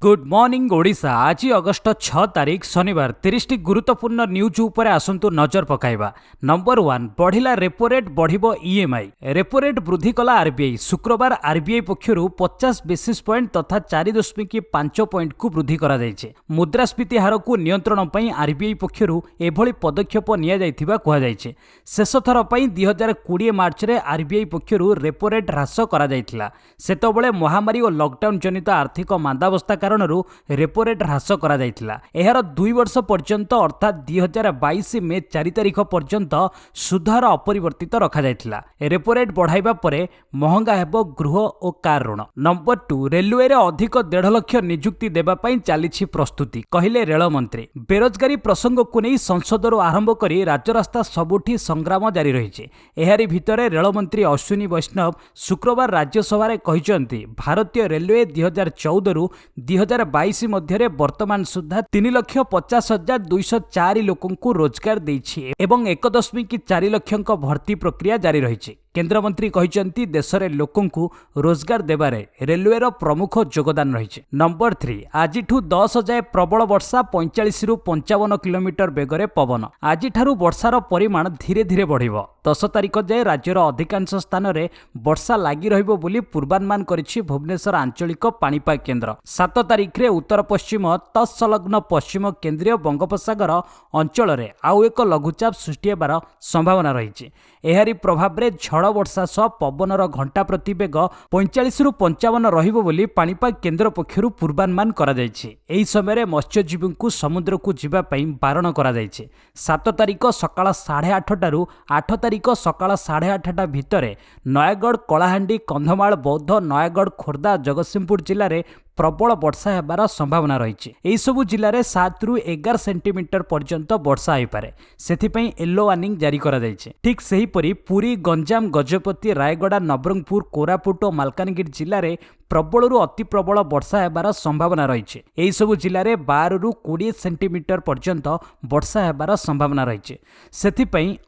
Good morning Odisha. आज August 6 तारीख शनिवार 30 गुरुत्वपूर्ण न्यूज उपर आसंतु नजर पकाइबा। नंबर 1 बढ़िला रेपो रेट बढ़िबो ईएमआई। रेपो रेट वृद्धि कला आरबीआई। शुक्रवार आरबीआई पक्षरु 50 बेसिस पॉइंट तथा 4.5 पॉइंट को वृद्धि करा जायछे। मुद्रास्फीति हार को नियंत्रण पई आरबीआई पक्षरु एभली पदक्षेप निया जायथिबा कहा जायछे। शेष थर पई 2020 मार्च रे आरबीआई पक्षरु रेपो रेट ह्रास करा जायथिला। सेतबेले महामारी और लॉकडाउन जनित आर्थिक मांदावस्था कारणरू रेपो रेट ह्रास करा जायथिला। एहार 2 वर्ष पर्यंत अर्थात 2022 मे 4 तारिख पर्यंत सुधार अपरिवर्तित रखा जायथिला। रेपो रेट बढ़ाइबा परे महंगा हेबो गृह और कार ऋण। नंबर 2 रेलवे रे अधिक 1.5 लाख नियुक्ति देबा पई चालिछि प्रस्तुति, कहिले रेल मंत्री। बेरोजगारी प्रसंग को नहीं संसदर आरंभ करी राजरास्ता सबुठी संग्राम जारी रहिছে। एहारी भितरे रेल मंत्री अश्विनी वैष्णव शुक्रवार राज्यसभा रे कहिसंती भारतीय रेलवे 2014 रु 2022 मध्य वर्तमान सुधा 3,50,204 लोकों को रोजगार देछि एवं 1.4 लाख भर्ती प्रक्रिया जारी रहिছে। केंद्रमंत्री कहिसंती देश रे लोकों को रोजगार देबारे रेलवे रो प्रमुख योगदान रहिছে। नंबर 3 आजिठू 10 जाए प्रबल वर्षा 45 रु 55 किलोमीटर बेगरे पवन। आजिठारू वर्षार परिमाण धीरे धीरे बढ़िबो। 10 तारिख जाए राज्यर अधिकांश स्थान रे वर्षा लागि रहिबो बोली पूर्वानुमान करिछि भुवनेश्वर आंचलिक पाणीपाग केन्द्र। 7 तारिख रे उत्तर पश्चिम तत्सलग्न पश्चिम केंद्रीय बंगोपसागर अंचल रे आउ एक लघुचाप सृष्टि हेबार संभावना रहिছে। एहारी प्रभाव रे झड़ वर्षा सह पवनर घंटा प्रति बेग 45 रु 55 रहिबो बोली पाणीपाग केन्द्र पक्षरु पूर्वानुमान करा जायछि। एही समय मत्स्यजीवी को समुद्र को जिबा पई बारण करा जायछि। 7 तारिख सकाळ 8:30 रु 8 तारिख सकाळ 8:30 भितरे नयागढ़, कलाहांडी, कंधमाल, बौद्ध, नयागढ़, खोर्धा, जगतसिंहपुर जिल्ला रे प्रबल वर्षा हेबार संभावना रही। यही सबु जिले में 7 रु 11 सेंटीमीटर पर्यंत वर्षा हो पारे, से येलो वार्निंग जारी करा जायछि। ठीक सेहीपरि पुरी, गंजाम, गजपति, रायगड़ा, नवरंगपुर, कोरापुट और मालकानगिरी जिले में प्रबल अति प्रबल वर्षा हेबार संभावना रही। यही सबु जिले में 12 रु 20 सेंटीमीटर पर्यंत वर्षा हेबार संभावना रही, से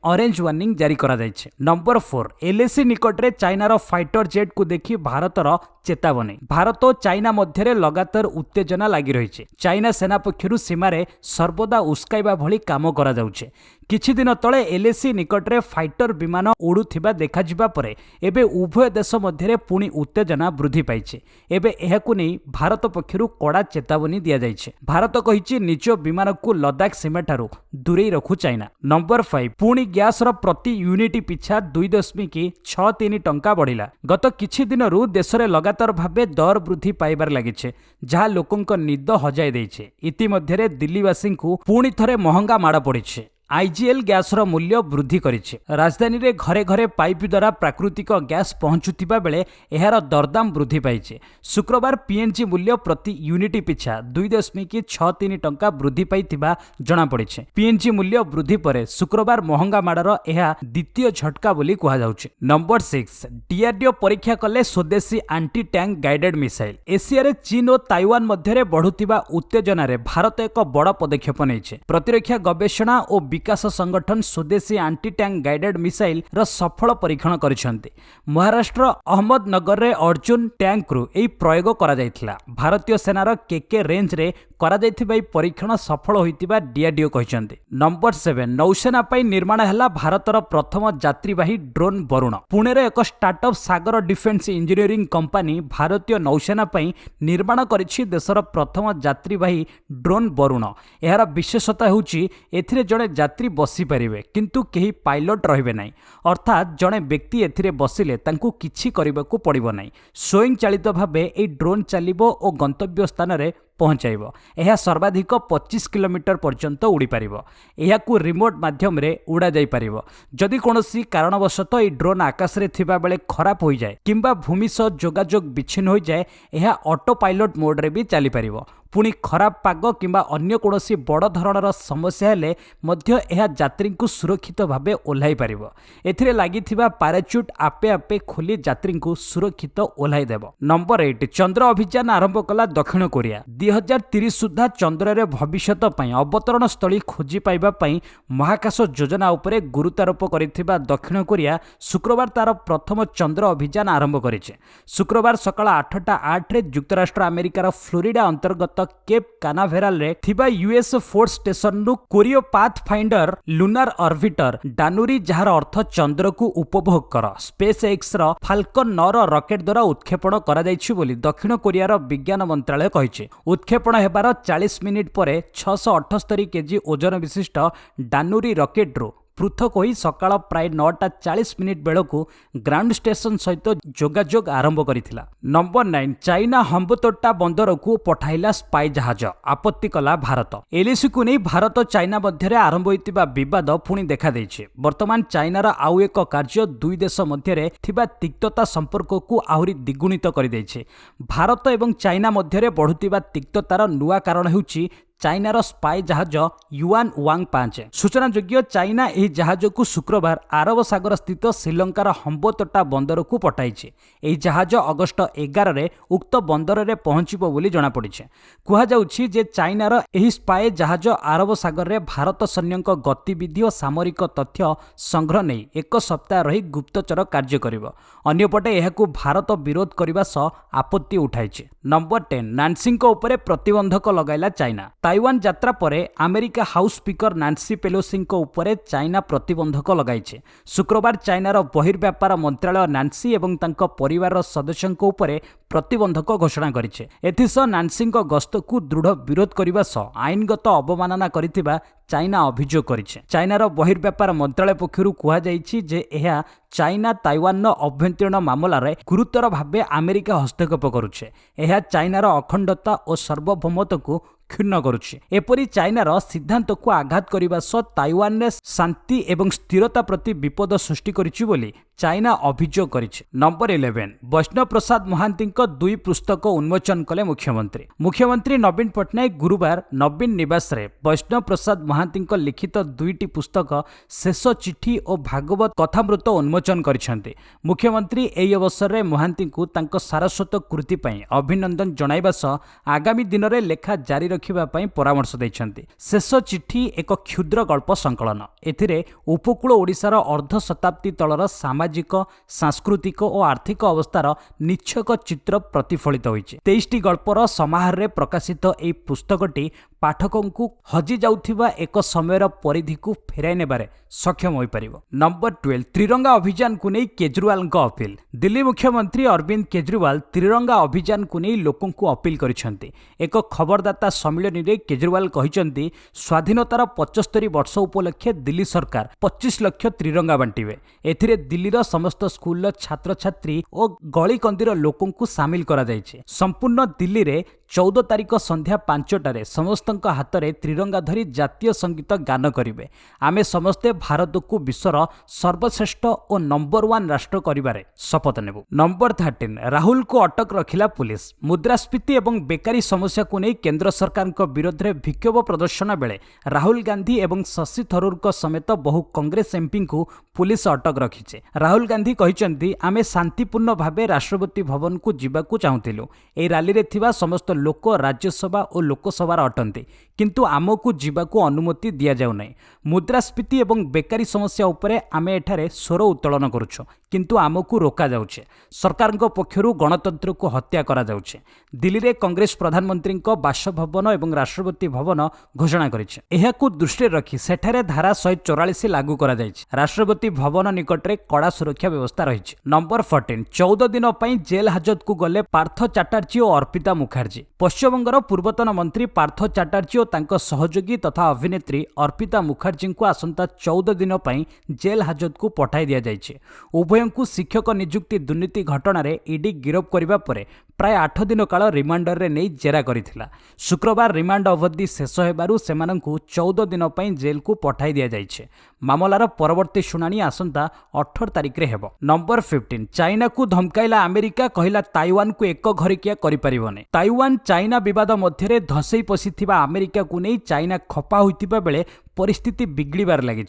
ऑरेंज वार्निंग जारी करा जायछि। नंबर 4 एलएसी निकट में चाइनार फाइटर जेट को देखि भारतर चेतावनी। भारत और चाइना मध्य लगातार उत्तेजना लगी रही। चाइना सेना पक्षरु सीमारे सर्वदा उस्काइबा भली काम करा जाउछे। किछि दिन तले एलएसी निकट में फाइटर विमान उड़ुथिबा देखा जिबा परे एबे उभय देश मध्य पुणी उत्तेजना वृद्धि पाइछे। एबे एहाकु नै भारत पक्षरु कड़ा चेतावनी दिया जाइछे। भारत कहिछि निज विमान को लद्दाख सीमा ठारू दूरे रखु चाइना। नंबर 5 पुणी गैस रो प्रति यूनिट पिछा 2.63 टंका बढ़िला। गत किछि दिनरु देश रे लगातार भाबे दर वृद्धि पाइबार लागिछे, जहा लोकंक निद हजाई दैछे। इतिमध्ये दिल्लीवासी को पुणी थरे महंगा माड़ पड़िछे। आईजीएल गैस रो मूल्य वृद्धि करिछे। राजधानी रे घरे घरे पाइप द्वारा प्राकृतिक गैस पहुंचुतिबा बेले एहार दरदाम वृद्धि पाइछे। शुक्रवार पीएनजी मूल्य प्रति यूनिट पिछा 2.63 टंका वृद्धि पाइथिबा जणा पड़िछे। पीएनजी मूल्य वृद्धि परे शुक्रवार महंगा माड़र एहा द्वितीय झटका बोली कहा जाउछे। नंबर 6 डीआरडीओ परीक्षा कले स्वदेशी anti tank guided missile. Asia रे चीन और ताइवान मध्य बढ़ुतिबा उत्तेजना रे भारत एक बड़ पदक्षेप नेइछे। प्रतिरक्षा गवेषणा और विकास संगठन स्वदेशी एंटी टैंक गाइडेड मिसाइल र सफल परीक्षण करिसेंती। महाराष्ट्र अहमदनगर रे अर्जुन टैंक रु एई प्रयोग करा जायथिला। भारतीय सेनार केके रेंज रे करा जायथिबा परीक्षण सफल होइतिबा डीआरडीओ कहिसेंती। नंबर 7 नौसेना पई निर्माण हैला भारतर प्रथम यात्रीवाही ड्रोन वरुण। पुणे रे एक स्टार्टअप सागर डिफेंस इंजीनियरिंग कंपनी भारतीय नौसेना पई निर्माण करिछि देशर प्रथम यात्रीवाही ड्रोन वरुण। एहार विशेषता होउछि एथिरे जणे यात्री बसी पारिबे किंतु केही पायलट रहिबे नाही, अर्थात जणे व्यक्ति एथिरे बसिले तांकू किछि करिबाकू पड़िबो नाही। स्वयं चालित भाबे ए ड्रोन चलिबो और गंतव्य स्थान रे पहुंचाइबो। यह सर्वाधिक 25 किलोमीटर पर्यंत उड़ी पारिबो। एहाकू रिमोट माध्यम रे उड़ा जाई पारिबो। जदि कोनोसी कारणवशत ए ड्रोन आकाश रे थिबा बेले खराब होई जाय किंबा भूमि सह जोगाजोग विच्छिन्न होई जाय, एहा ऑटो पायलट मोड रे भी चली पारिबो। पुणी खराब पाग किंबा अन्य कौनसी बड़ धरणर समस्या हेले मध्य यह यात्री को सुरक्षित भावे ओह्लाई पारिब। एथिरे लागिथिबा पैराचुट आपे आपे खोली यात्री को सुरक्षित ओह्लाई देब। नंबर 8 चंद्र अभियान आरंभ कला दक्षिण कोरिया। 2030 सुधा चंद्र रे भविष्यत पई अवतरण स्थली खोजी पाइबा पई महाकाश योजना उपरे गुरुत्वारोप करिथिबा दक्षिण कोरिया शुक्रवार तार प्रथम चंद्र अभियान आरंभ करिছে। शुक्रवार सकाळ 8:08 रे युक्तराष्ट्र अमेरिकार फ्लोरिडा अंतर्गत केप कानाभेराल रे थिबा यूएस फोर्स स्टेशन नु कोरियो pathfinder lunar orbiter Danuri जहार अर्थ चंद्र को उपभोग कर स्पेस एक्स र फाल्कन 9 र रॉकेट द्वारा उत्क्षेपण करा जायछि बोली दक्षिण कोरियार विज्ञान मंत्रालय कहिছে। उत्क्षेपण हेबार 40 मिनिट परे 678 केजी ओजन विशिष्ट डानुरी रॉकेट रो पृथक होई सकाळ प्राय 9:40 बेलू ग्राउंड स्टेशन सहित जोगाजोग आरंभ करिथिला। नंबर 9 चाइना हम्बतोट्टा बंदर को पठाइला स्पाई जहाज आपत्ति कला भारत। एलएसी को नहीं भारत चाइना मध्य आरंभ होइतिबा विवाद पुणी देखा देइछे। वर्तमान चाइनार आउ एक कार्य दुई देश मध्य थिबा तिक्तता संपर्क को आहुरी द्विगुणित कर देइछे। भारत एवं चाइना मध्य बढ़ुतिबा तिक्ततार नुआ कारण हेउची चाइनार स्पाई जहाज युआन वांग 5। सूचना योग्य चाइना यह जहाज को शुक्रवार आरब सागर स्थित श्रीलंकार हम्बतोट्टा बंदर को पठाइছে। यह जहाज अगस्ट 11 रे उक्त बंदर रे पहुंचब बोली जना पड़िছে। कुहा जाउछि जे चाइनार यह स्पाई जहाज आरब सागर रे भारत सैन्यक गतिविधि और सामरिक तथ्य संग्रह नहीं एक सप्ताह रही गुप्तचर कार्य करिवो। अन्यपटे एहाकु भारत विरोध करने सह आपत्ति उठाइছে। नंबर 10 नान्सी उपरे प्रतिबंधक लगाइला चाइना। ताइवान यात्रा परे अमेरिका हाउस स्पीकर नान्सी पेलोसी उपरे चाइना प्रतिबंधक लगाइছে। शुक्रवार चाइनार बहिर्व्यापार मंत्रालय नान्सी एवं तांको परिवार सदस्यों उपरे प्रतिबंधक घोषणा करिছে। एथिसह नान्सी गस्त को दृढ़ विरोध करने सह आईनगत अवमानना करिथिबा चाइना अभियोग करिছে। चाइनार बहिर्व्यापार मंत्रालय पक्षरु कुहा जाइछि जे एहा चाइना ताइवान अभ्यंतरीण मामलार गुरुतर भावे अमेरिका हस्तक्षेप करुছে। एहा चाइनार अखंडता और सार्वभौमत्व को क्षुण्ण करुଛି। एपरी चाइनार सिद्धांत को आघात करने सह ताइवान में शांति एवं स्थिरता प्रति विपद सृष्टि करिछि बोली चाइना अभियोग करिछि। नंबर 11 वैष्णव प्रसाद महांती दुई पुस्तक उन्मोचन कले मुख्यमंत्री नवीन पट्टनायक गुरुवार नवीन निवास रे वैष्णव प्रसाद महांती लिखित दुईटी पुस्तक शेष चिठी और भागवत कथामृत उन्मोचन करिसेंति। मुख्यमंत्री एई अवसर रे महांती को तांको सारस्वत कृति पई अभिनंदन जणाइबा सह आगामी दिन रे लेखा जारी रखिबा पई परामर्श दैछंती। शेष चिठी एक क्षुद्र गल्प संकलन। एथिरे उपकूल ओडिशार अर्ध शताब्दी तलर सामाजिक सांस्कृतिक और आर्थिक अवस्थार निच्छक चित्र प्रतिफलित होइছে। 23टी गल्पर समाहार रे प्रकाशित एई पुस्तकटी पाठकों को हजि जाउथिबा एक समयर परिधि को फेराई नेबारे सक्षम होई परिबो। नंबर 12 त्रिरंगा अभियान को नहीं केजरीवाल अपील। दिल्ली मुख्यमंत्री अरविंद केजरीवाल त्रिरंगा अभियान को नहीं लोकों को अपील करिसेंति। एक खबरदाता सम्मेलन रे केजरीवाल कहिसेंति स्वाधीनतार 75 वर्ष उपलक्षे दिल्ली सरकार 25 लाख त्रिरंगा बांटिबे। एथिरे दिल्लीर समस्त स्कूल छात्र छात्री और गली कंदीर लोकों को सामिल करा जायछे। संपूर्ण दिल्ली रे 14 तारिख संध्या 5टारे समस्त हाथ में त्रिरंगा धरी जातीय संगीत गान करेंगे। आमे समस्ते भारत को विश्वर सर्वश्रेष्ठ और नंबर 1 राष्ट्र करिबारे शपथ नेबु। नंबर 13 राहुल को अटक रखिला पुलिस। मुद्रास्फीति एवं बेकारी समस्या को नहीं केंद्र सरकार विरोध में विक्षोभ प्रदर्शन बेले राहुल गांधी एवं शशि थरूर समेत बहु कांग्रेस एमपी को पुलिस अटक रखिছে। राहुल गांधी कहिसेंति आमे शांतिपूर्ण भावे राष्ट्रपति भवन को जीवाकू चाहूथिलु। ए रैली रे थिबा समस्त लोक राज्यसभा और लोकसभा अटंती किंतु आमको जीवाकू अनुमति दिया जाउ नै। मुद्रास्फीति एवं बेकारी समस्या उपरे आमे एठारे स्वर उत्तोलन करूछु किंतु आमको रोका जाउछे। सरकार पक्षरु गणतंत्र को हत्या करा जाउछे। दिल्ली रे कांग्रेस प्रधानमंत्री बासभवन एवं राष्ट्रपति भवन घोषणा करिছে। एहाकू दृष्टि रखी सेठारे धारा 144 लागू करा जायछि। राष्ट्रपति भवन निकट रे कड़ा सुरक्षा व्यवस्था रहिछि। नंबर 14 14 दिन पई जेल हाजत को गले पार्थ चैटर्जी और अर्पिता मुखर्जी। पश्चिमबंगर पूर्वतन मंत्री पार्थ चैटर्जी और तांको सहयोगी तथा अभिनेत्री अर्पिता मुखर्जी को आसंता 14 दिन पई जेल हाजत को पठाई दिया जायछि। उभयंकु शिक्षक नियुक्ति दुर्नीति घटना रे ईडी गिरफ करबा परे प्राय 8 दिन काल रिमांडर रे नहीं जेरा करिथिला। शुक्रवार रिमांड अवधि शेष हेबारु सेमानंकु 14 दिन पई जेल को पठाई दिया जाइछे। मामलार परवर्ती शुणाणी आसंता 18 तारिख रे हेबो। नंबर 15 चाइना को धमकाइला अमेरिका, कहिला ताइवान को एक घरिकिया करि परिबने। ताइवान चाइना विवाद मध्यरे धसई पसिथिबा अमेरिका को नहीं चाइना खपा होइतिबा बेले परिस्थिति बिगड़बार लगी।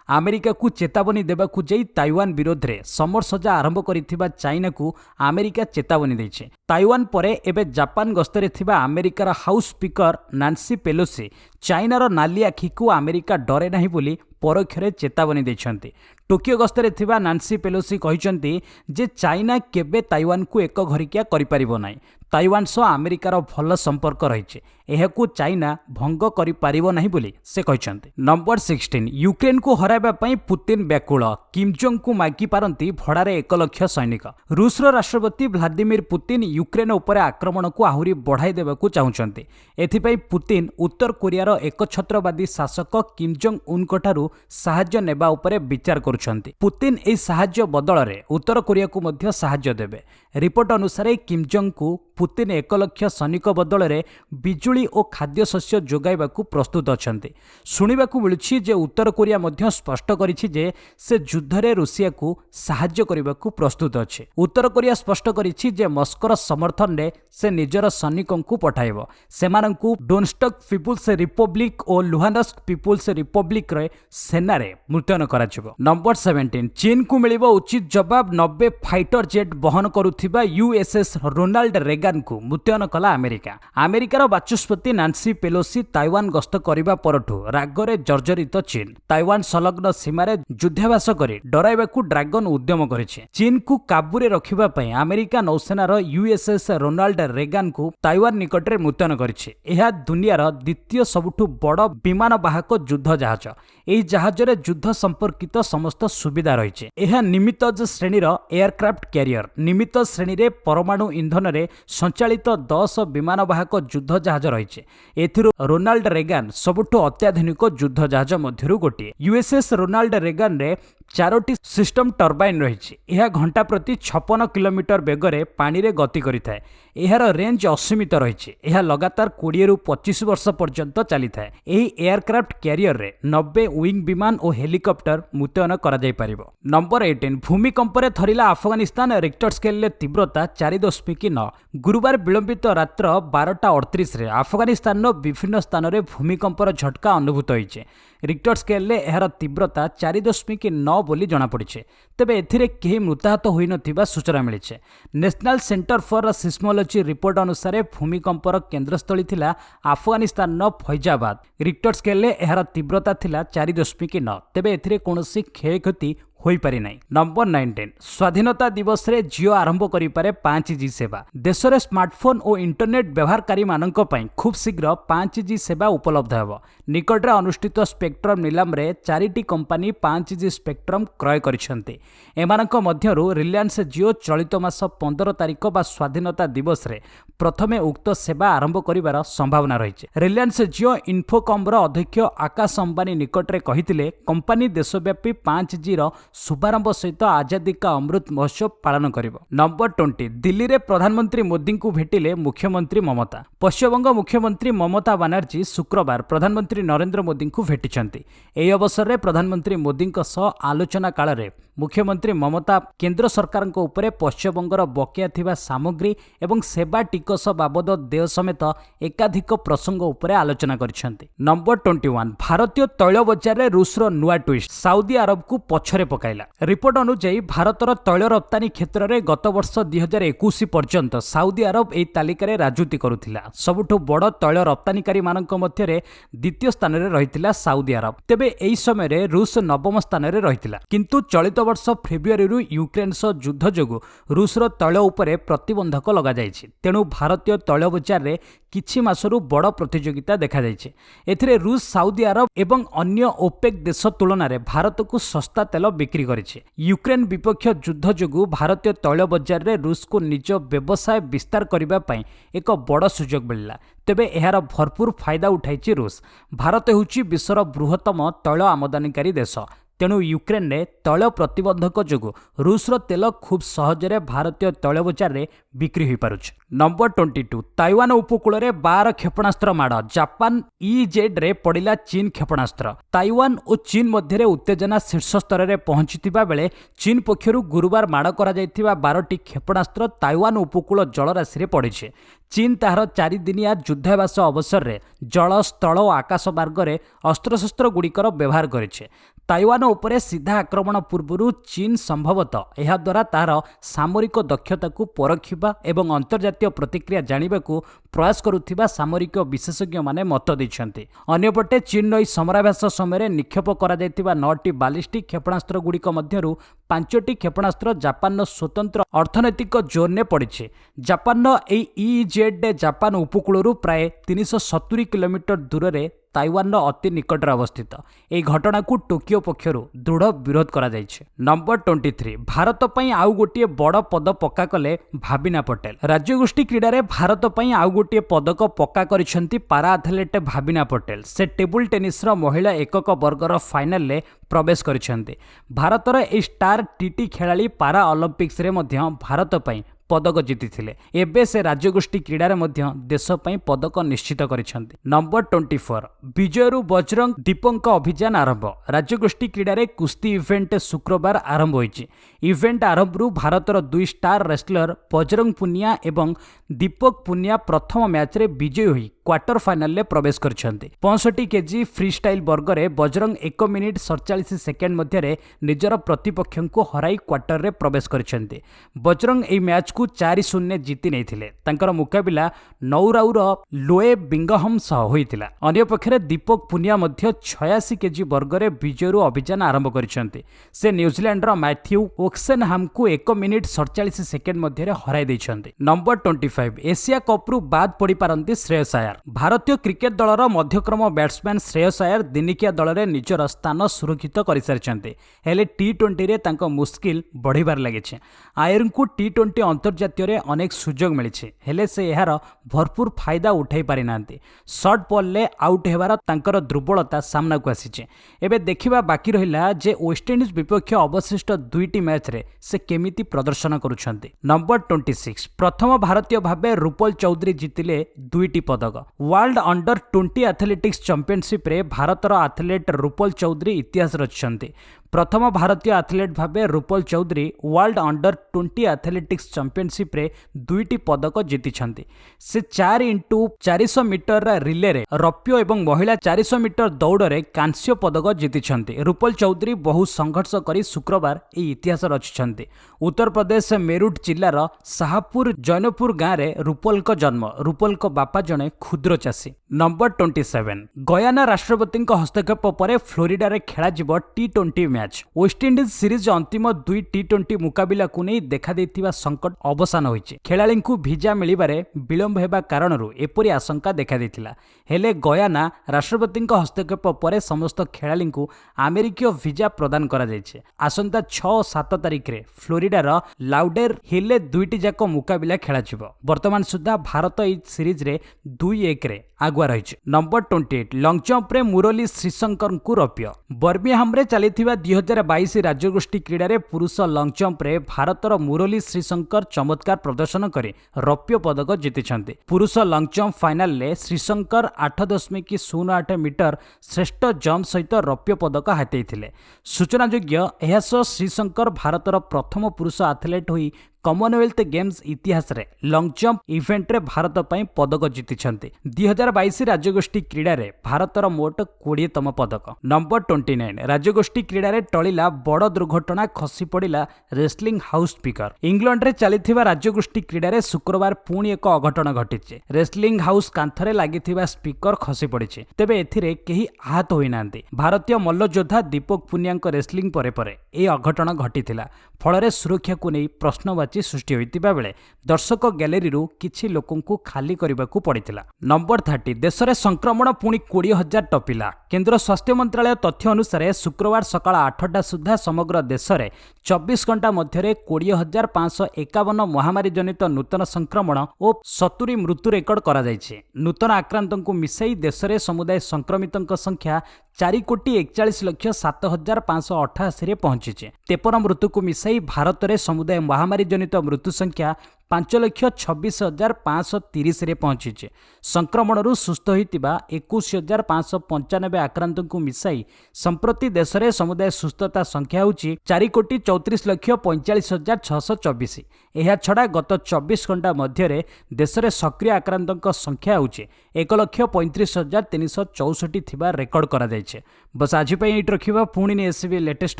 अमेरिका को चेतावनी देवाकू जाई ताइवान विरोध में समर सजा आरंभ करिथिबा चाइना को अमेरिका चेतावनी देइछे। ताइवान परे एबे जापान गस्तरे थिबा अमेरिकार हाउस स्पीकर नान्सी पेलोसी चाइनार नाली आखि को अमेरिका डरे नाही बोली परोक्षरे चेतावनी देइछन्ति। टोकियो गस्तरे थिबा नान्सी पेलोसी कहिसन्ति जे चाइना केबे ताइवान को एक घरिकिया करि परिबो नाही। ताइवान सह अमेरिकार भल संपर्क रहिछे, एहाकू चाइना भंग करि पारिबो नाही बोली से कहिसन्ति। नंबर 16 यूक्रेन को हराइबा पई पुतिन व्याकुल, किम जोंग को मागी पारंती भड़ारे 1 लाख सैनिक। रूसर राष्ट्रपति व्लादिमीर पुतिन यूक्रेन उपरे आक्रमण को आहुरी बढ़ाई देबाकू चाहुचन्ति। एथिपई पुतिन उत्तर कोरियार एकछत्रवादी शासक किम जोंग उन ठारू साहाय्य नेबा उपरे विचार करुछन्ति। पुतिन एई साहाय्य बदଳରେ उत्तर कोरिया को मध्य साहाय्य देबे। रिपोर्ट अनुसार किम जोंग को पुतिन 1 लाख सैनिक बदଳରେ बिजुली और खाद्यशस्य जोगाइबाकू प्रस्तुत अछन्ति। शुणिबाकू मिलुछि जे उत्तर कोरिया मध्य स्पष्ट करिछि जे से युद्धरे रूसिया को साहाय्य करिबाकू प्रस्तुत अछि। उत्तर कोरिया स्पष्ट करिछि जे मस्कोर समर्थन रे से निजर सैनिकंकू पठाइबो। सेमानंकू डोनस्टक पीपुल्स रिपब्लिक और लुहानस्क पीपुल्स रिपब्लिक रे सेना रे मुतयन कराजिबो। नंबर 17 चीन को मिलिबो उचित जवाब। 90 फाइटर जेट बहन करुथिबा यूएसएस रोनाल्ड रेगान को मुतयन कला अमेरिका। अमेरिकार बाचस्पति नान्सी पेलोसी ताइवान गस्त करिबा परठू रागरे जर्जरित चीन ताइवान संलग्न सीमारे युद्धाभ्यास करी डराइबाकू ड्रैगन उद्यम करिछे। चीन को काबूरे रखिबा पई अमेरिका नौसेनार यूएसएस रोनाल्ड रेगान को ताइवान निकटरे मुतयन करिछे। एहा दुनियार द्वितीय सबुठू बड़ विमान वाहक युद्ध जहाज। एही जहाजरे युद्ध संपर्कित समस्त सुविधा रहिछे। एहा निमित्तज श्रेणीर एयरक्राफ्ट कैरियर। निमित्त श्रेणी रे परमाणु इंधन रे संचालित 10 विमान वाहक युद्ध जहाज रहिछे। एथिरु रोनाल्ड रेगान सबुठू अत्याधुनिक युद्ध जहाज मध्यरु गोटिए। यूएसएस रोनाल्ड रेगान रे 4टी सिस्टम टर्बाइन रहिछे। एहा घंटा प्रति 56 किलोमीटर बेगरे पानी रे गति करिथाय। एहार रेंज असीमित रहिछे। एहा लगातार 20 रु 25 वर्ष पर्यंत चलिथाय। एही एयरक्राफ्ट कैरियर रे 90 विंग विमान और हेलिकॉप्टर मुतयन करा जाय परिबो। नंबर 18 भूमिकंप रे थरिला अफगानिस्तान। रिक्टर स्केल रे तीव्रता 4.9। गुरुवार विलंबित रात्र 12:38 रे अफगानिस्तान विभिन्न स्थान रे भूमिकंपर झटका अनुभूत होइछे। रिक्टर स्केल रे एहार तीव्रता 4.9 बोली जणा पड़िछे। तेबे एथिरे केही मृताहत होई नथिबा सूचना मिलिछे। National centre for seismology report अनुसार भूमिकंपर केंद्रस्थली थिला अफगानिस्तान फैजाबाद। रिक्टर स्केल रे एहार तीव्रता थिला 4.9। तेबे एथिरे कोनोसी क्षयक्षति होई पारि नाही। नंबर 19 स्वाधीनता दिवस रे जियो आरंभ करि पारे 5G सेवा। देश रे स्मार्टफोन और इंटरनेट व्यवहारकारी मानक पई खूब शीघ्र 5G सेवा उपलब्ध हेबो। निकट रे अनुष्ठित स्पेक्ट्रम नीलाम रे 4टी कंपनी 5G स्पेक्ट्रम क्रय करिसेंती। एमानक मध्यरु रिलायंस जियो चलित मास 15 तारिख बा स्वाधीनता दिवस रे प्रथमे उक्त सेवा आरंभ करिवार संभावना रहिছে। रिलायंस जियो इन्फोकम रो अध्यक्ष आकाश अंबानी निकट रे कहिथिले कंपनी देशव्यापी 5G रो शुभारंभ सहित आजादी का अमृत महोत्सव पालन करिबो। नंबर 20 दिल्ली रे प्रधानमंत्री मोदी को भेटिले मुख्यमंत्री ममता। पश्चिमबंग मुख्यमंत्री ममता बनर्जी शुक्रवार प्रधानमंत्री नरेंद्र मोदी को भेटिछंती। एही अवसर रे प्रधानमंत्री मोदी सह आलोचना काल रे मुख्यमंत्री ममता केंद्र सरकार उपरे पश्चिमबंगर बकेया थिबा सामग्री एवं सेवा टिकस बाबद देय समेत एकाधिक प्रसंग उपरे आलोचना करिसेंती। नंबर 21 भारतीय तैल बजार रे रूसर नुआ ट्विस्ट। साउदी अरब को पछरे पकाइला। रिपोर्ट अनुसार भारतर तैल रप्तानी क्षेत्र में गत वर्ष 2021 पर्यंत साउदी अरब एही तालिका रे राजूती करुथिला। सबुठु बड़ तैल रप्तानीकारी मानक मध्यरे द्वितीय स्थान रे रहिथिला साउदी अरब। तेबे एही समय रे रूस नवम स्थान रे रहिथिला। किंतु चलित वर्ष फेब्रुआरी रु यूक्रेन सह युद्ध जोगु रूसर तैल उपरे प्रतिबंधक लगा जायछि। तेणु भारतीय तैल बजार रे किछि मासरु बड़ प्रतियोगिता देखा जायछि। एथिरे रूस साउदी अरब एवं अन्य ओपेक देश तुलना रे भारत को सस्ता तेल बिक्री करिछि। यूक्रेन विपक्ष युद्ध जोगु भारतीय तैल बजार रे रूस को निज व्यवसाय विस्तार करिबा पई एक बड़ सुजोग मिलला। तेबे एहार भरपूर फायदा उठाइछि रूस। भारत हेउछि विश्वर बृहत्तम तैल आमदानीकारी देश। तेणु यूक्रेन रे तैल प्रतिबंधक जोगु रूसर तेल खूब सहजरे भारतीय तैल बजार रे बिक्री हो पारुछ। नंबर 22 ताइवान उपकूल रे 12 क्षेपणास्त्र माड़ जापान EEZ रे पड़िला चीन क्षेपणास्त्र। ताइवान और चीन मध्य उत्तेजना शीर्ष स्तर में पहुंचीथिबा बेले चीन पक्षरु गुरुवार माड़ करा जायथिबा 12टी क्षेपणास्त्र ताइवान उपकूल जलराशि रे पड़िछे। चीन ताହାର 4 दिनिया युद्धाभ्यास अवसर में जल स्थल और आकाश मार्ग में अस्त्रशस्त्र गुड़िकर व्यवहार करिछे। ताइवान उपरे सीधा आक्रमण पूर्व चीन संभवतः यह द्वारा तार सामरिक दक्षता को परखिबा एवं अंतर्जातीय प्रतिक्रिया जानिबाकू प्रयास करुथिबा सामरिक विशेषज्ञ माने मत दैछन्ति। अन्यपटे चीन नई समराभ्यास समय निक्षेप करा जायतिबा 9टी बालिस्टिक क्षेपणास्त्र गुड़िक मध्यरु 5टी क्षेपणास्त्र जापान स्वतंत्र अर्थनैतिक जोन ने पड़िछे। जापान EEZ जापान उपकूलरू प्राय 370 किलोमीटर दूर रे ताइवान अति निकट अवस्थित। यह घटना को टोकियो पक्षरु दृढ़ विरोध करा जायछे। नंबर 23 भारत पई आउ गोटिए बड़ पद पक्का कले भाबिना पटेल। राज्यगोष्ठी क्रीडा रे भारत पई आउ गोटिए पदक पक्का करिसेंती पारा एथलेट भाबिना पटेल। से टेबुल टेनिस रो महिला एकक वर्गर फाइनल रे प्रवेश करिसेंती। भारतर ए स्टार टीटी खेलाड़ी पारा ओलंपिक्स रे मध्य भारत पई पदक जीति एबे से राज्यगोष्ठी क्रीडा रे मध्य देश पई पदक निश्चित करिसेंती। नंबर 24 विजयरु बजरंग दीपंक अभियान आरंभ। राज्यगोष्ठी क्रीडा रे कुस्ती इवेंट शुक्रवार आरंभ होईची। इवेंट आरंभरू भारतर 2 स्टार रेसलर बजरंग पुनिया एवं दीपक पुनिया प्रथम मैच रे विजयी होई क्वार्टर फाइनल रे प्रवेश करिसेंती। 65 केजी फ्री स्टाइल वर्ग रे बजरंग 1 मिनिट 47 सेकेंड मध्य रे निजर प्रतिपक्ष को हराई क्वार्टर रे प्रवेश करिसेंती। बजरंग ए मैच को 4-0 जीति नहीं तांकर मुकाबिला नौराउर लोए बिंगहम सह होइतिला। अन्य पक्षरे दीपक पुनिया मध्य 86 केजी वर्ग रे विजयरु अभियान आरंभ करिसेंती। से न्यूजीलैंड रो मैथ्यू ओक्सेनहाम को 1 मिनिट 47 सेकेंड मध्य रे हराई दैछंती। नंबर 25 एशिया कप रु बाद पड़ी पारंती श्रेयस अय्यर। भारतीय क्रिकेट दलर मध्यक्रम बैट्समैन श्रेयस अय्यर दिनिकिया दल रे निजर स्थान सुरक्षित कर सारिछंती। हेले टी20 रे तांको मुश्किल बढ़िबार लागिछे। अय्यर को टी20 अंतर्जातीय रे अनेक सुजोग मिलिछे हेले से यार भरपूर फायदा उठाई पारि नांती। शॉर्ट बॉल ले आउट हेबार तांकर दुर्बलता सामना को आसीचे। एबे देखिबा बाकी रहिला जे वेस्टइंडीज विपक्ष अवशिष्ट 2टी मैच रे से केमिति प्रदर्शन करुछंती। नंबर 26 प्रथम भारतीय भाबे रूपल चौधरी जितिले 2टी पदक। वर्ल्ड अंडर 20 एथलेटिक्स चैंपियनशिप रे भारतर एथलेट रूपल चौधरी इतिहास रचिछंती। प्रथम भारतीय एथलेट भाबे Rupal Chaudhary world under 20 athletics championship रे 2टी पदक जीतिछंती। से 4x400 मीटर रिले रे रौप्य एवं महिला 400 मीटर दौड़ रे कांस्य पदक जीतिछंती। रूपल चौधरी बहु संघर्ष करी शुक्रवार ए इतिहास रचिछंती। उत्तर प्रदेश मेरुट जिल्लार शाहपुर जैनपुर गाँव रे रूपल को जन्म। रूपल को बापा जणे क्षुद्र चाषी। नंबर 27 गयाना राष्ट्रपति हस्तक्षेप पर फ्लोरिडा रे खेला जिवो टी20 मैच। वेस्टइंडीज सीरीज अंतिम 2 टी20 मुकाबिला को नहीं देखा देथिबा संकट अवसान होइছে। खेलाड़ी को भिजा मिलिबारे विलंब हेबा कारणरू एपरि आशंका देखा देथिला। हेले गयाना राष्ट्रपति हस्तक्षेप पर समस्त खेलाड़ी को अमेरिकीय भिजा प्रदान करा जायছে। आसंता 6-7 तारिख रे फ्लोरिडार लाउडेर हिले 2टी जाक मुकाबिला खेला जिवो। वर्तमान सुधा भारत ए सीरीज रे 2-1 रे आगुआ रही। नंबर 28 लंग जंप रे मुरली श्रीशंकर को रौप्य। बर्मिंघम रे चलिथिबा 2022 राज्यगोष्ठी क्रीडा रे पुरुष लंग जंप रे भारतर मुरली श्रीशंकर चमत्कार प्रदर्शन करे रौप्य पदक जीतिछंती। पुरुष लंग जंप फाइनल रे श्रीशंकर 8.08 मीटर श्रेष्ठ जंप सहित रौप्य पदक हातेइथिले। सूचनायोग्य एहासह श्रीशंकर भारतर प्रथम पुरुष एथलेट होई कॉमनवेल्थ गेम्स इतिहास रे लंग जंप इवेंट रे भारत पई पदक जीतिछंती। 2022 राज्यगोष्ठी क्रीडा रे भारतर मोट 20तम पदक। नंबर 29 राज्यगोष्ठी क्रीडा रे टळिला बड़ दुर्घटना खसी पड़िला रेसलिंग हाउस स्पीकर। इंग्लैंड रे चलिथिबा राज्यगोष्ठी क्रीडा रे शुक्रवार पुणी एक अघटन घटिছে। रेसलिंग हाउस कांथरे लागिथिबा स्पीकर खसी पड़िছে। तेबे एथिरे केही आहत होई नांती। भारतीय मल्लयोद्धा दीपक पुनियाଙ୍କ रेसलिंग परे परे ए अघटन घटिथिला। फଳରେ सुरक्षा को नहीं प्रश्नवाची ପାଚି ସୃଷ୍ଟି ହୋଇଥିବା ବେଳେ ଦର୍ଶକ ଗ୍ୟାଲେରୀରୁ କିଛି ଲୋକଙ୍କୁ ଖାଲି କରିବାକୁ ପଡ଼ିଥିଲା। ନମ୍ବର 30 ଦେଶରେ ସଂକ୍ରମଣ ପୁଣି 20,000 ଟପିଲା। କେନ୍ଦ୍ର ସ୍ୱାସ୍ଥ୍ୟ ମନ୍ତ୍ରାଳୟ ତଥ୍ୟ ଅନୁସାରେ ଶୁକ୍ରବାର ସକାଳ 8ଟା ସୁଦ୍ଧା ସମଗ୍ର ଦେଶରେ 24 ଘଣ୍ଟା ମଧ୍ୟରେ 20,551 ମହାମାରୀ ଜନିତ ନୂତନ ସଂକ୍ରମଣ ଓ 70 ମୃତ୍ୟୁ ରେକର୍ଡ କରାଯାଇଛି। ନୂତନ ଆକ୍ରାନ୍ତଙ୍କୁ ମିଶାଇ ଦେଶରେ ସମୁଦାୟ ସଂକ୍ରମିତଙ୍କ ସଂଖ୍ୟା 4,41,07,588ରେ ପହଞ୍ଚିଛି। 53 ମୃତ୍ୟୁକୁ ମିଶାଇ ଭାରତରେ ସମୁଦାୟ ମହାମାରୀ ଜନିତ ମୃତ୍ୟୁ ସଂଖ୍ୟା 5,26,530ରେ ପହଞ୍ଚିଛି। ସଂକ୍ରମଣରୁ ସୁସ୍ଥ ହୋଇଥିବା 21,595 ଆକ୍ରାନ୍ତଙ୍କୁ ମିଶାଇ ସମ୍ପ୍ରତି ଦେଶରେ ସମୁଦାୟ ସୁସ୍ଥତା ସଂଖ୍ୟା ହେଉଛି 4,34,45,624। ଏହାଛଡ଼ା ଗତ 24 ଘଣ୍ଟା ମଧ୍ୟରେ ଦେଶରେ ସକ୍ରିୟ ଆକ୍ରାନ୍ତଙ୍କ ସଂଖ୍ୟା ହେଉଛି 1,35,364 ଥିବା ରେକର୍ଡ କରାଯାଇଛି। ବସ୍ ଆଜି ପାଇଁ ଏଇଠି ରଖିବା। ପୁଣି ଏସ୍ସିବି ଲେଟେଷ୍ଟ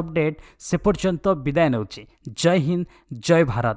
ଅପଡେଟ୍। ସେ ପର୍ଯ୍ୟନ୍ତ ବିଦାୟ ନେଉଛି। ଜୟ ହିନ୍ଦ, ଜୟ ଭାରତ।